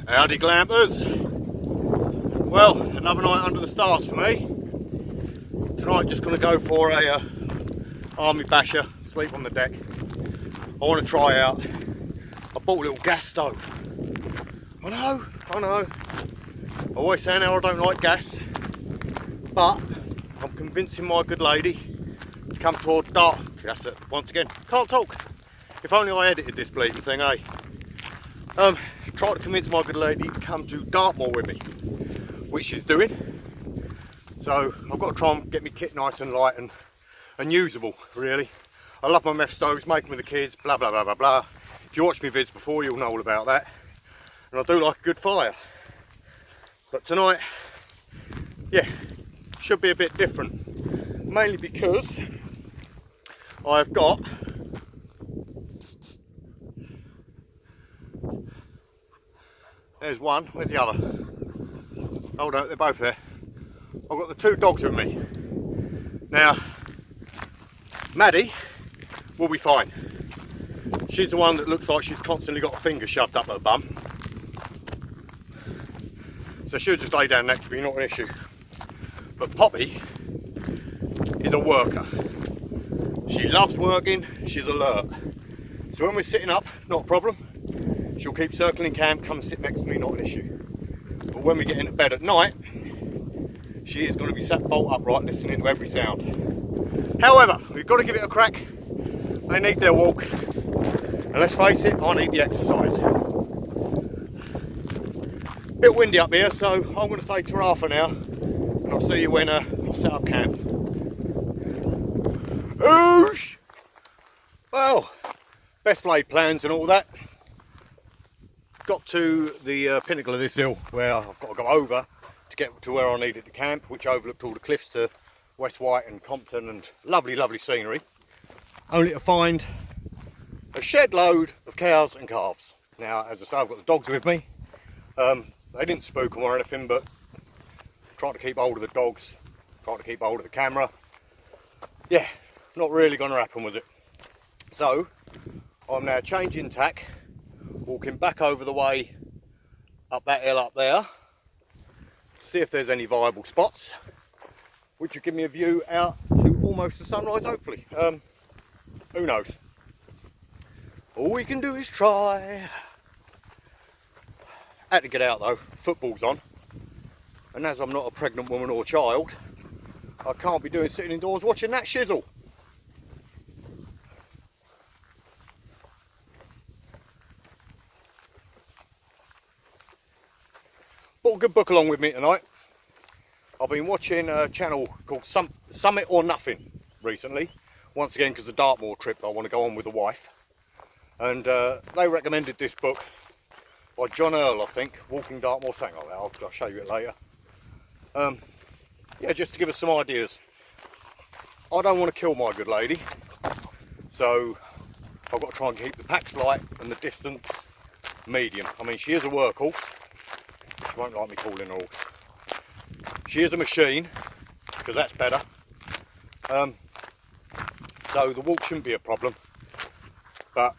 Howdy glampers. Well, another night under the stars for me. Tonight just going to go for a army basher, sleep on the deck. I want to try out. I bought a little gas stove. I know. I always saying how I don't like gas, but I'm convincing my good lady to come toward dark. That's it, once again, can't talk. If only I edited this bleeding thing, eh? Try to convince my good lady to come to Dartmoor with me, which she's doing. So I've got to try and get my kit nice and light and usable, really. I love my meth stoves, make them with the kids, blah blah blah blah blah. If you watched my vids before, you'll know all about that. And I do like a good fire. But tonight, yeah, should be a bit different. Mainly because I've got there's one, where's the other? Oh no, they're both there. I've got the two dogs with me. Now, Maddie will be fine. She's the one that looks like she's constantly got a finger shoved up her bum. So she'll just lay down next to me, not an issue. But Poppy is a worker. She loves working, she's alert. So when we're sitting up, not a problem. She'll keep circling camp, come and sit next to me, not an issue. But when we get into bed at night, she is going to be sat bolt upright listening to every sound. However, we've got to give it a crack. They need their walk. And let's face it, I need the exercise. Bit windy up here, so I'm going to say ta-ra for now. And I'll see you when I set up camp. Oosh! Well, best laid plans and all that. Got to the pinnacle of this hill where I've got to go over to get to where I needed to camp, which overlooked all the cliffs to West Wight and Compton and lovely, lovely scenery. Only to find a shed load of cows and calves. Now, as I say, I've got the dogs with me. They didn't spook them or anything, but trying to keep hold of the dogs, trying to keep hold of the camera. Yeah, not really going to happen with it. So, I'm now changing tack, walking back over the way up that hill up there, see if there's any viable spots, which will give me a view out to almost the sunrise, hopefully. Who knows? All we can do is try. Had to get out though, football's on, and as I'm not a pregnant woman or child, I can't be sitting indoors watching that shizzle. Bought a good book along with me tonight. I've been watching a channel called Summit or Nothing recently, once again because the Dartmoor trip that I want to go on with the wife, and they recommended this book by John Earl, I think, Walking Dartmoor, something like that. I'll show you it later. Yeah, just to give us some ideas. I don't want to kill my good lady, so I've got to try and keep the packs light and the distance medium. I mean, she is a workhorse. She won't like me calling her horse. She is a machine, because that's better. So the walk shouldn't be a problem. But,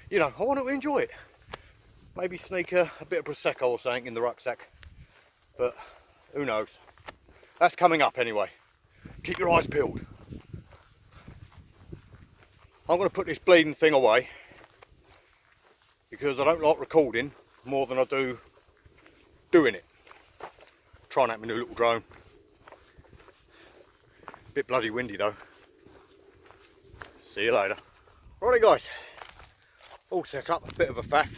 you know, I want to enjoy it. Maybe sneak a bit of Prosecco or something in the rucksack. But, who knows. That's coming up anyway. Keep your eyes peeled. I'm going to put this bleeding thing away, because I don't like recording more than I do doing it. Trying out my new little drone. Bit bloody windy though. See you later. Righty guys, all set up, a bit of a faff.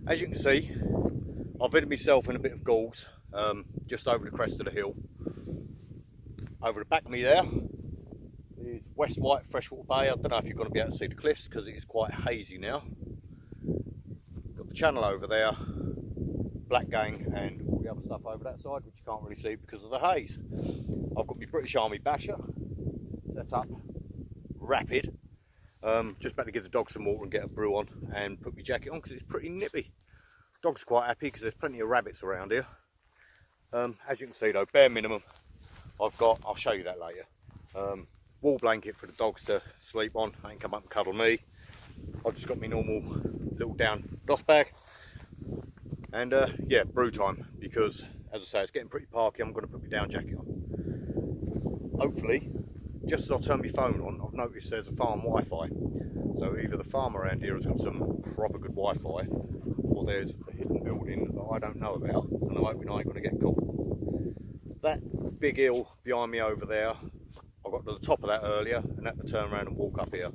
As you can see, I've hidden myself in a bit of galls, just over the crest of the hill. Over the back of me there is West Wight Freshwater Bay. I don't know if you're going to be able to see the cliffs because it is quite hazy now. Got the channel over there, Black Gang and all the other stuff over that side, which you can't really see because of the haze. I've got my British Army basher set up, rapid. Just about to give the dog some water and get a brew on and put my jacket on because it's pretty nippy. Dog's quite happy because there's plenty of rabbits around here. As you can see though, bare minimum I've got, I'll show you that later. Wall blanket for the dogs to sleep on. They can come up and cuddle me. I've just got my normal little down DOS bag. And yeah, brew time, because as I say, it's getting pretty parky. I'm going to put my down jacket on. Hopefully, just as I turn my phone on, I've noticed there's a farm Wi-Fi. So either the farm around here has got some proper good Wi-Fi, or there's a hidden building that I don't know about, and I'm hoping I ain't going to get caught. That big hill behind me over there, I got to the top of that earlier and had to turn around and walk up here.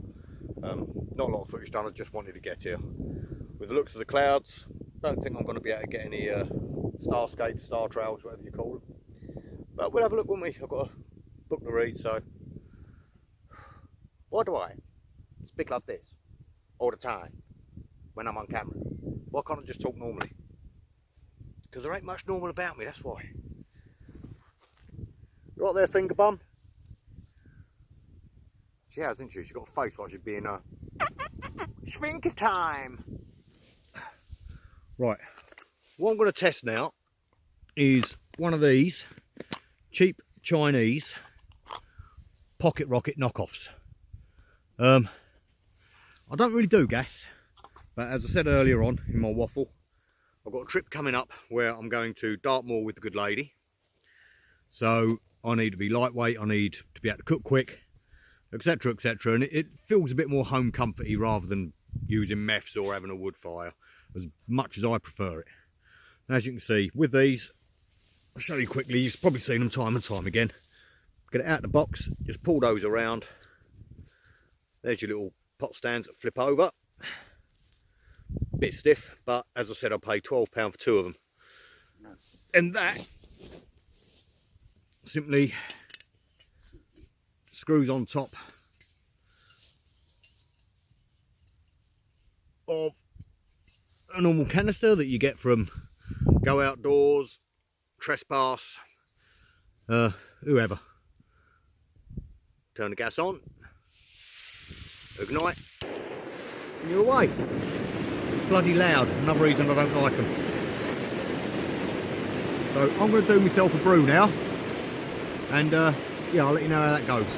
Not a lot of footage done, I just wanted to get here. With the looks of the clouds, don't think I'm going to be able to get any starscapes, star trails, whatever you call them. But we'll have a look, won't we? I've got a book to read, so... Why do I speak like this all the time when I'm on camera? Why can't I just talk normally? Because there ain't much normal about me, that's why. Right there, finger bum. She has, isn't she? She's got a face like she's being Schminker time. Right, what I'm going to test now is one of these cheap Chinese pocket rocket knockoffs. I don't really do gas, but as I said earlier on in my waffle, I've got a trip coming up where I'm going to Dartmoor with the good lady. So I need to be lightweight, I need to be able to cook quick, etc, etc, and it feels a bit more home comforty rather than using meths or having a wood fire, as much as I prefer it. And as you can see with these, I'll show you quickly, you've probably seen them time and time again. Get it out of the box, just pull those around. There's your little pot stands that flip over. Bit stiff, but as I said, I paid £12 for 2 of them. And that simply screws on top of a normal canister that you get from Go Outdoors, Trespass, whoever. Turn the gas on, ignite, and you're away. It's bloody loud, another reason I don't like them. So I'm going to do myself a brew now, and yeah, I'll let you know how that goes.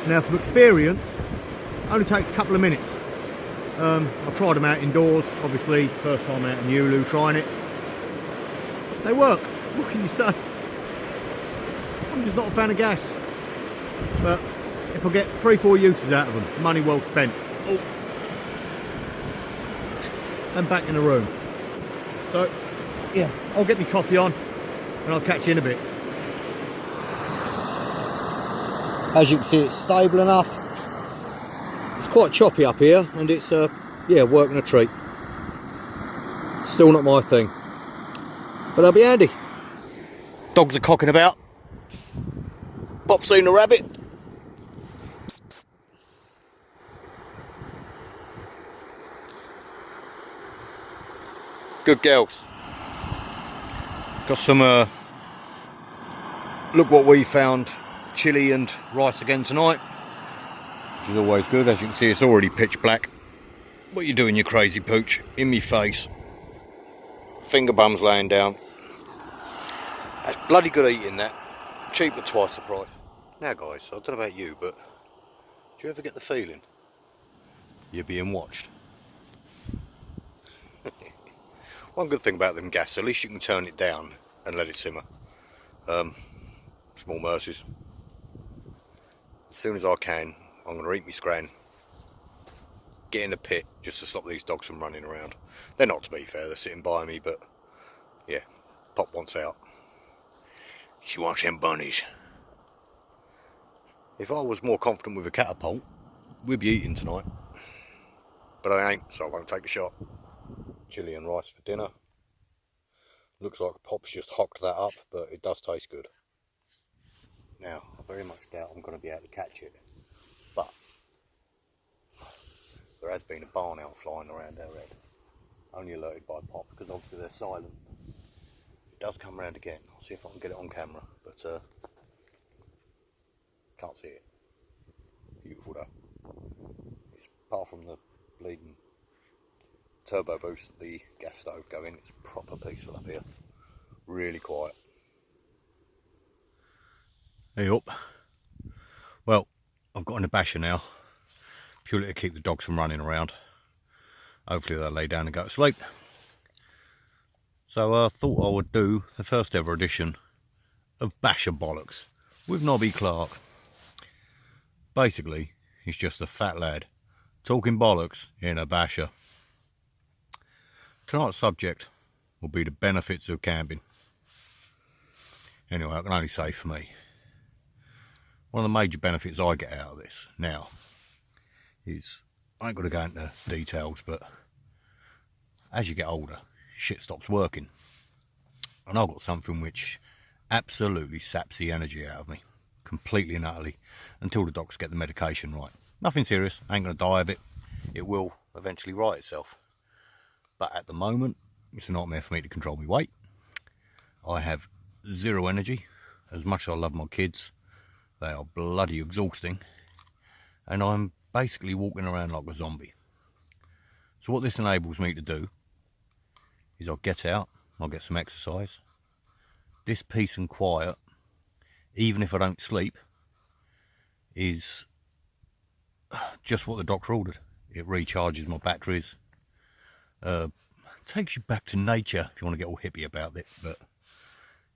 Now from experience, it only takes a couple of minutes. I've tried them out indoors, obviously, first time out in Ulu trying it. They work, what can you say? I'm just not a fan of gas. But if I get 3-4 uses out of them, money well spent. Oh. And back in the room. So, yeah, I'll get my coffee on and I'll catch you in a bit. As you can see, it's stable enough. It's quite choppy up here, and it's yeah, working a treat. Still not my thing, but they'll be handy. Dogs are cocking about. Pop seen the rabbit. Good girls. Got some look what we found. Chili and rice again tonight, which is always good. As you can see, it's already pitch black. What you doing, you crazy pooch? In me face. Finger bums laying down. That's bloody good eating, that. Cheap at twice the price. Now guys, I don't know about you, but do you ever get the feeling you're being watched? One good thing about them gas, at least you can turn it down and let it simmer. Small mercies. As soon as I can, I'm going to eat my scran, get in the pit just to stop these dogs from running around. They're not, to be fair, they're sitting by me, but yeah, Pop wants out. She wants them bunnies. If I was more confident with a catapult, we'd be eating tonight. But I ain't, so I won't take a shot. Chili and rice for dinner. Looks like Pop's just hocked that up, but it does taste good. Now, I very much doubt I'm going to be able to catch it, but there has been a barn owl flying around our head. Only alerted by pop, because obviously they're silent. It does come around again. I'll see if I can get it on camera, but can't see it. Beautiful though. It's, apart from the bleeding turbo boost, the gas stove going, it's proper peaceful up here. Really quiet. Hey up. Well, I've got in a basher now, purely to keep the dogs from running around. Hopefully they'll lay down and go to sleep. So I thought I would do the first ever edition of Basher Bollocks with Nobby Clark. Basically, he's just a fat lad talking bollocks in a basher. Tonight's subject will be the benefits of camping. Anyway, I can only say for me, one of the major benefits I get out of this now is, I ain't going to go into details, but as you get older, shit stops working. And I've got something which absolutely saps the energy out of me, completely and utterly, until the docs get the medication right. Nothing serious, I ain't going to die of it. It will eventually right itself. But at the moment, it's a nightmare for me to control my weight. I have zero energy. As much as I love my kids, they are bloody exhausting. And I'm basically walking around like a zombie. So what this enables me to do is I'll get out, I'll get some exercise. This peace and quiet, even if I don't sleep, is just what the doctor ordered. It recharges my batteries. Takes you back to nature if you want to get all hippie about it. But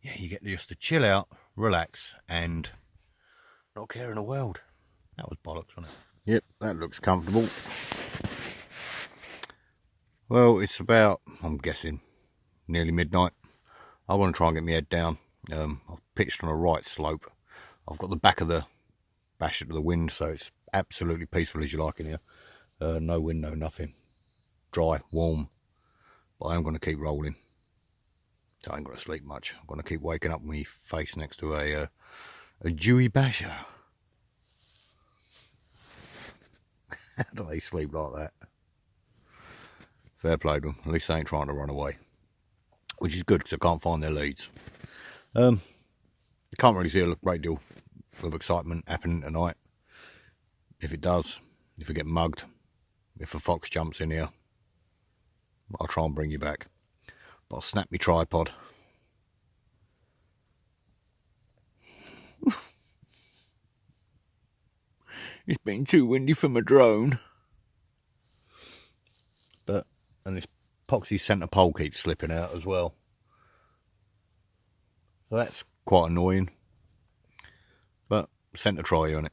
yeah, you get just to chill out, relax, and not care in the world. That was bollocks, wasn't it? Yep, that looks comfortable. Well, it's about, I'm guessing, nearly midnight. I want to try and get my head down. I've pitched on a right slope. I've got the back of the basher to the wind, so it's absolutely peaceful as you like in here. No wind, no nothing. Dry, warm. But I am going to keep rolling. So I ain't going to sleep much. I'm going to keep waking up with my face next to a dewy basher. How do they sleep like that? Fair play to them. At least they ain't trying to run away. Which is good, because I can't find their leads. I can't really see a great deal of excitement happening tonight. If it does, if we get mugged, if a fox jumps in here, I'll try and bring you back. But I'll snap my tripod. It's been too windy for my drone. And this epoxy centre pole keeps slipping out as well. So that's quite annoying. But centre try on it.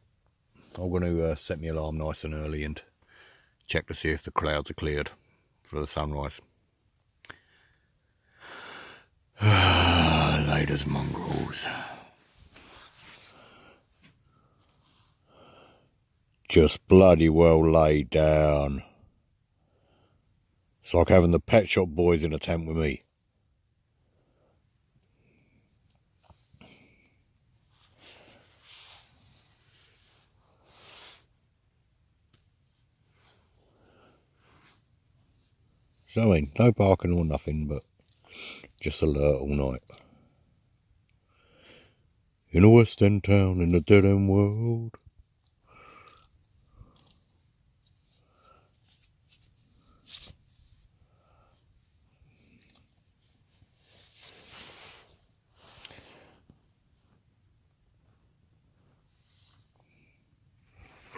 I'm going to set my alarm nice and early and check to see if the clouds are cleared for the sunrise. Laters mongrels. Just bloody well laid down. It's like having the Pet Shop Boys in a tent with me. So I mean, no barking or nothing, but just alert all night. In a West End town in a dead end world.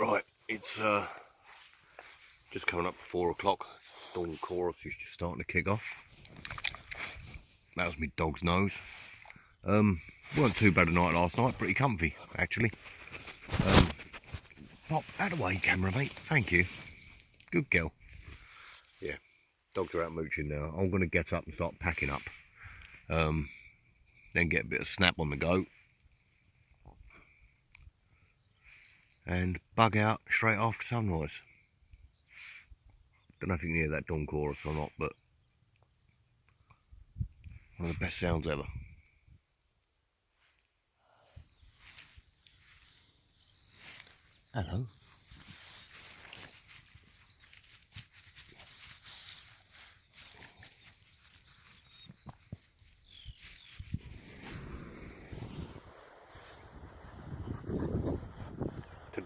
Right, it's just coming up to 4 o'clock. Dawn chorus is just starting to kick off. That was my dog's nose. Weren't too bad a night last night, pretty comfy actually. Pop out of the way, camera mate, thank you. Good girl. Yeah, dogs are out mooching now. I'm going to get up and start packing up. Then get a bit of snap on the go. And bug out straight after sunrise. Don't know if you can hear that dawn chorus or not, but one of the best sounds ever. Hello.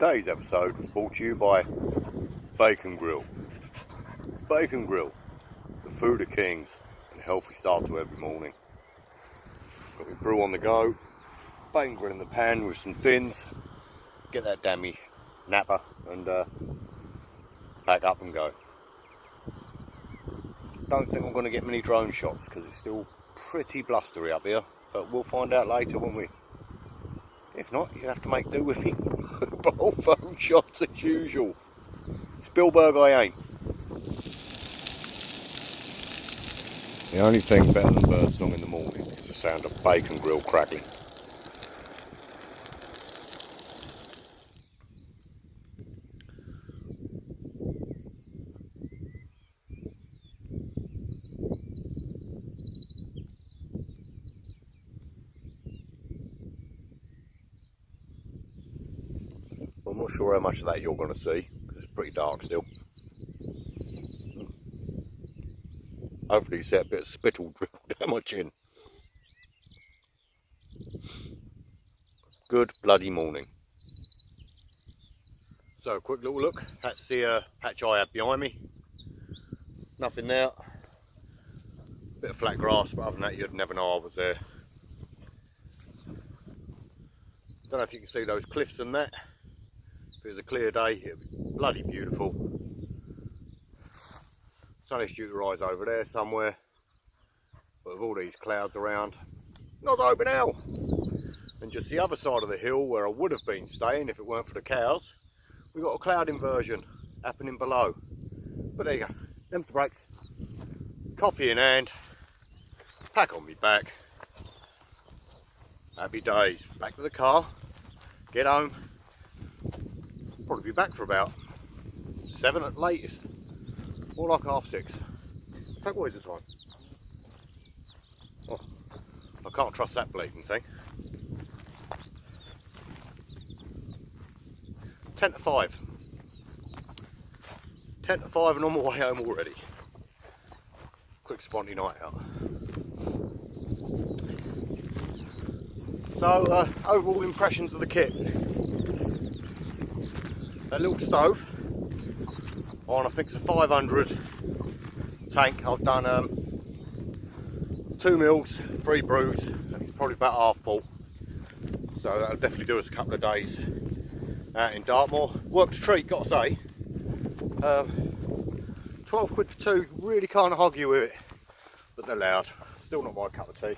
Today's episode was brought to you by Bacon Grill. Bacon Grill, the food of kings and a healthy start to every morning. Got my brew on the go, bacon grill in the pan with some thins, get that dammy napper and pack up and go. Don't think I'm going to get many drone shots because it's still pretty blustery up here, but we'll find out later, won't we? If not, you have to make do with me. Bowl phone shots as usual. Spielberg I ain't. The only thing better than birdsong in the morning is the sound of bacon grill crackling. I'm not sure how much of that you're going to see because it's pretty dark still. Hopefully you see a bit of spittle dribble down my chin. Good bloody morning. So a quick little look. That's the patch I have behind me. Nothing there. Bit of flat grass, but other than that you'd never know I was there. Don't know if you can see those cliffs and that. If it was a clear day, it would be bloody beautiful. Sun is due to rise over there somewhere, but with all these clouds around, not open hell. And just the other side of the hill where I would have been staying if it weren't for the cows, we've got a cloud inversion happening below. But there you go, them's the brakes. Coffee in hand, pack on me back. Happy days. Back to the car, get home. Probably be back for about 7 at latest, or like 6:30. So what is the time? Oh, I can't trust that bleeding thing. 10 to 5. 10 to 5 and on my way home already. Quick sponty night out. So overall impressions of the kit. That little stove on, I think it's a 500 tank. I've done 2 mils, 3 brews, and it's probably about half full. So that'll definitely do us a couple of days out in Dartmoor. Works a treat, gotta say. 12 quid for 2, really can't argue with it, but they're loud. Still not my cup of tea.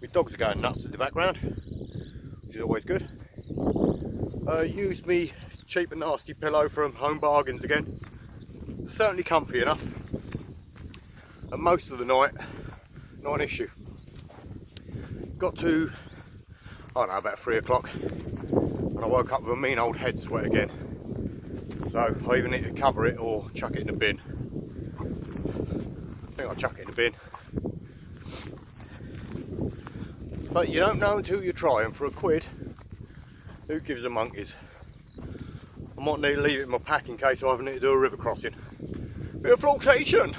My dogs are going nuts in the background, which is always good. Used me cheap and nasty pillow from Home Bargains again. Certainly comfy enough. And most of the night, not an issue. Got to, I don't know, about 3 o'clock, and I woke up with a mean old head sweat again. So I either need to cover it or chuck it in the bin. I think I'll chuck it in the bin. But you don't know until you try, and for a quid, who gives a monkeys? I might need to leave it in my pack in case I ever need to do a river crossing. Bit of flotation!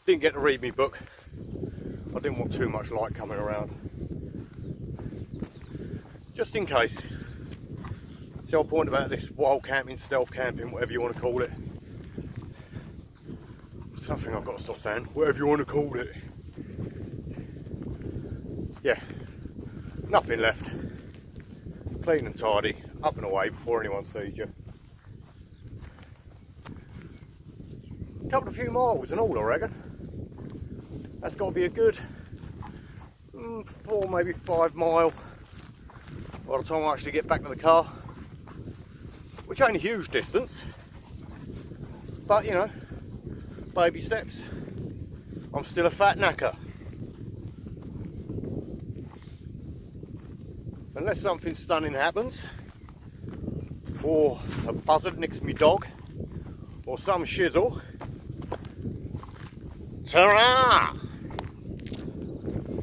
Didn't get to read me book. I didn't want too much light coming around. Just in case. See the whole point about this wild camping, stealth camping, whatever you want to call it. Something I've got to stop saying, whatever you want to call it. Yeah, nothing left. Clean and tidy, up and away before anyone sees you. Couple of few miles and all, I reckon. That's got to be a good 4, maybe 5 mile by the time I actually get back to the car. Which ain't a huge distance, but you know, baby steps. I'm still a fat knacker. Unless something stunning happens, or a buzzard nicks me dog, or some shizzle. Ta-ra!